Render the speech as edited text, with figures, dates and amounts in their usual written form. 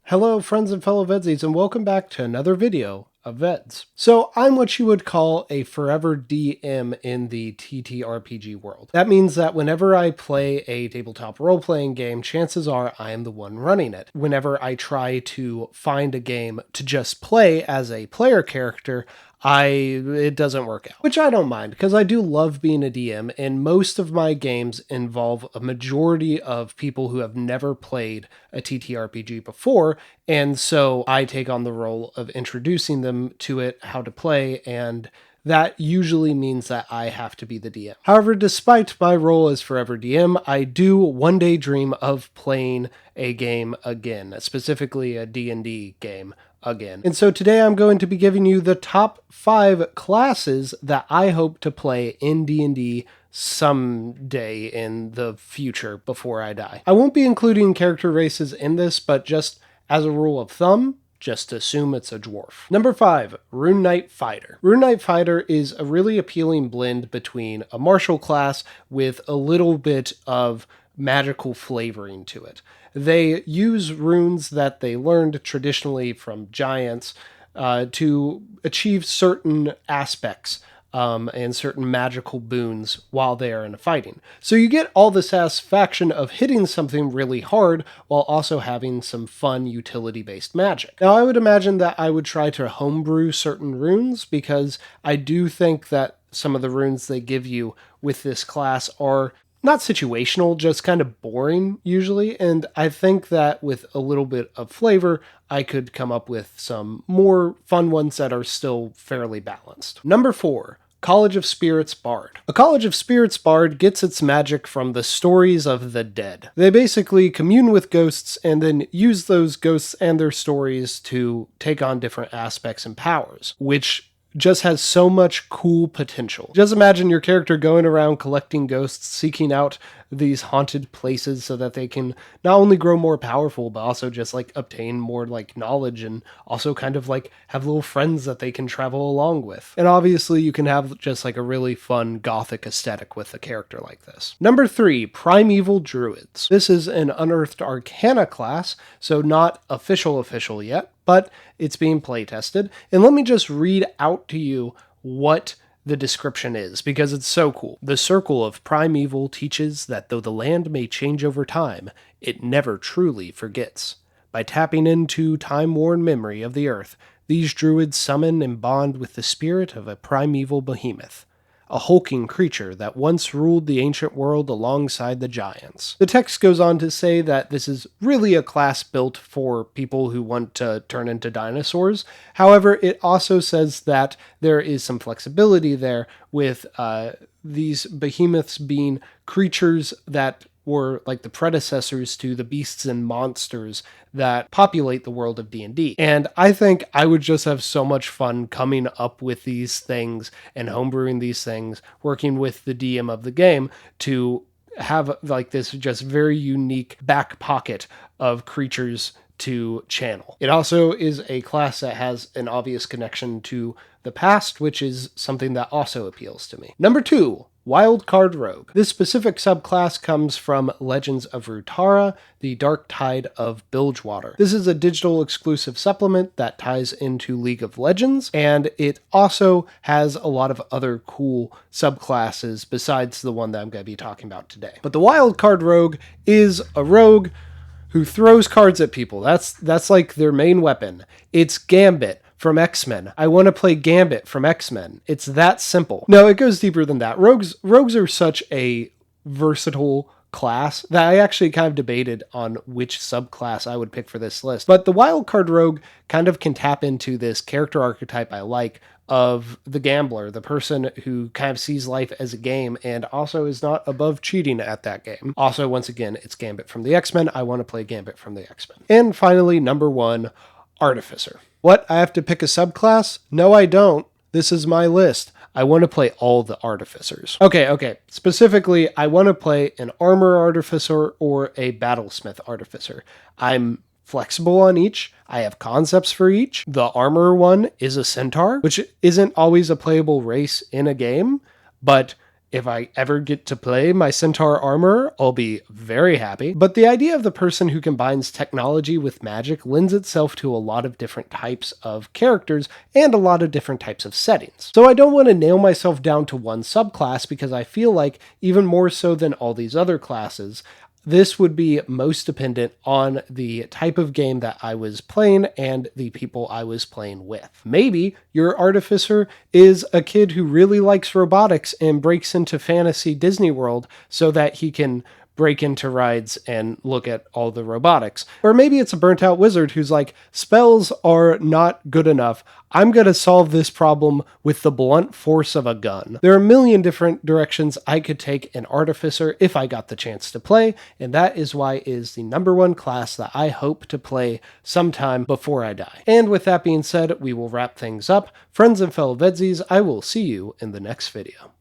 Hello friends and fellow VEDSies, and welcome back to another video of VEDS. So I'm what you would call a forever DM in the TTRPG world. That means that whenever I play a tabletop role-playing game, chances are I am the one running it. Whenever I try to find a game to just play as a player character, it doesn't work out, which I don't mind because I do love being a DM, and most of my games involve a majority of people who have never played a TTRPG before, and so I take on the role of introducing them to it, how to play, and that usually means that I have to be the DM. However, despite my role as Forever DM, I do one day dream of playing a game again, specifically a D&D game again. And so today I'm going to be giving you the top 5 classes that I hope to play in D&D someday in the future before I die. I won't be including character races in this, but just as a rule of thumb, just assume it's a dwarf. Number 5, Rune Knight Fighter. Rune Knight Fighter is a really appealing blend between a martial class with a little bit of magical flavoring to it. They use runes that they learned traditionally from giants to achieve certain aspects and certain magical boons while they are in fighting. So you get all the satisfaction of hitting something really hard while also having some fun utility-based magic. Now I would imagine that I would try to homebrew certain runes because I do think that some of the runes they give you with this class are not situational, just kind of boring usually, and I think that with a little bit of flavor, I could come up with some more fun ones that are still fairly balanced. Number 4, College of Spirits Bard. A College of Spirits Bard gets its magic from the stories of the dead. They basically commune with ghosts and then use those ghosts and their stories to take on different aspects and powers, which just has so much cool potential. Just imagine your character going around collecting ghosts, seeking out these haunted places so that they can not only grow more powerful, but also just like obtain more like knowledge and also kind of like have little friends that they can travel along with. And obviously you can have just like a really fun gothic aesthetic with a character like this. Number 3, Primeval Druids. This is an Unearthed Arcana class, so not official yet, but it's being play tested. And let me just read out to you what the description is, because it's so cool. The Circle of Primeval teaches that though the land may change over time, it never truly forgets. By tapping into time-worn memory of the earth, these druids summon and bond with the spirit of a primeval behemoth, a hulking creature that once ruled the ancient world alongside the giants. The text goes on to say that this is really a class built for people who want to turn into dinosaurs. However, it also says that there is some flexibility there with these behemoths being creatures that were like the predecessors to the beasts and monsters that populate the world of D&D. And I think I would just have so much fun coming up with these things and homebrewing these things, working with the DM of the game to have like this just very unique back pocket of creatures to channel. It also is a class that has an obvious connection to the past, which is something that also appeals to me. Number 2, Wildcard Rogue. This specific subclass comes from Legends of Rutara, the Dark Tide of Bilgewater. This is a digital exclusive supplement that ties into League of Legends, and it also has a lot of other cool subclasses besides the one that I'm going to be talking about today. But the Wildcard Rogue is a rogue who throws cards at people. That's like their main weapon. It's Gambit from X-Men. I want to play Gambit from X-Men. It's that simple. No, it goes deeper than that. Rogues are such a versatile class that I actually kind of debated on which subclass I would pick for this list. But the Wildcard Rogue kind of can tap into this character archetype I like of the gambler, the person who kind of sees life as a game and also is not above cheating at that game. Also, once again, it's Gambit from the X-Men. I want to play Gambit from the X-Men. And finally, number 1, Artificer. What? I have to pick a subclass? No, I don't. This is my list. I want to play all the Artificers. Okay. Specifically, I want to play an Armor Artificer or a Battlesmith Artificer. I'm flexible on each. I have concepts for each. The Armor one is a Centaur, which isn't always a playable race in a game, but If I ever get to play my Centaur armor, I'll be very happy. But the idea of the person who combines technology with magic lends itself to a lot of different types of characters and a lot of different types of settings. So I don't want to nail myself down to one subclass because I feel like, even more so than all these other classes, this would be most dependent on the type of game that I was playing and the people I was playing with. Maybe your artificer is a kid who really likes robotics and breaks into fantasy Disney World so that he can break into rides and look at all the robotics. Or maybe it's a burnt out wizard who's like, spells are not good enough. I'm going to solve this problem with the blunt force of a gun. There are a million different directions I could take an artificer if I got the chance to play, and that is why it is the #1 class that I hope to play sometime before I die. And with that being said, we will wrap things up. Friends and fellow Vedsies, I will see you in the next video.